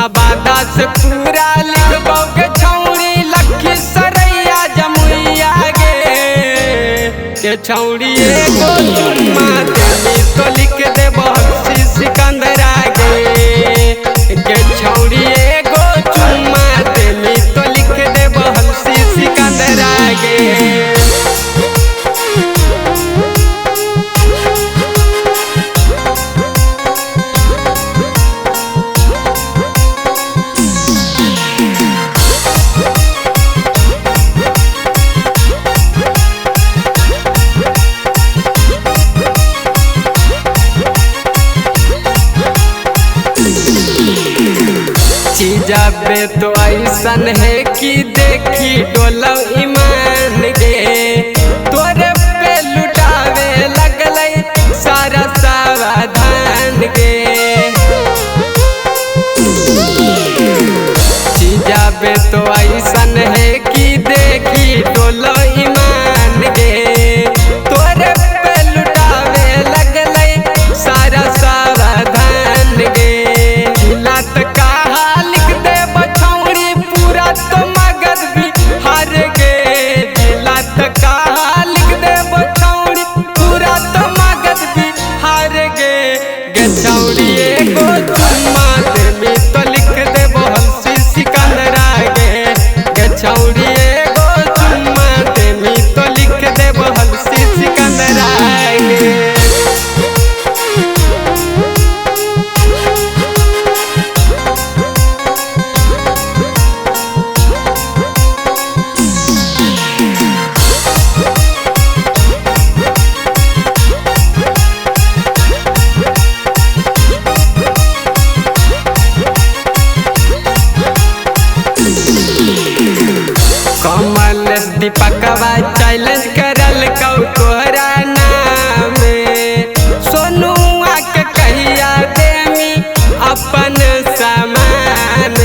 नवादा से पूरा लिखबो के छौड़ी लखीसरैया जमुइया के छौड़ी एगो चुम्मा देली तो लिख देबो सिकंदरा के छौड़ी एगो चुम्मा देली तो लिख देबो सिकंदरा जब तो ऐसन है कि देखी डोलो ईमान गे तोरे पे लुटावे लगलै सारा सावधान गे जब तो ऐसन है कि देखी डोलो ईमान गे तोरे पे लुटावे लगलै सारा सावधान गे जिला छौड़ी एगो चुम्मा देली तो लिख देबो सिकंदरा गे छौड़ी एगो चुम्मा देली तो लिख देबो सिकंदरा गे दीपकवा चैलेंज करल कौ तोहरा नाम सोनुआ के कहिया देमी अपन सामान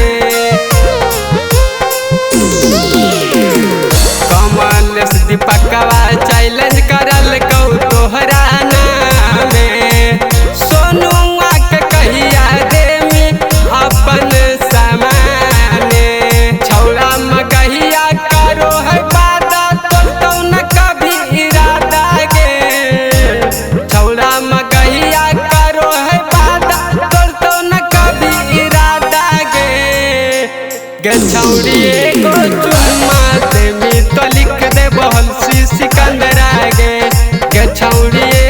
कमलेश दीपकवा चैलेंज करल कौ तोहरा नाम सोनुआ के कहिया देमी अपन सामान छौड़ा मगहिया करो है छौड़ी एगो चुम्मा देली तो लिख देबो सिकंदरा गे छौड़ी।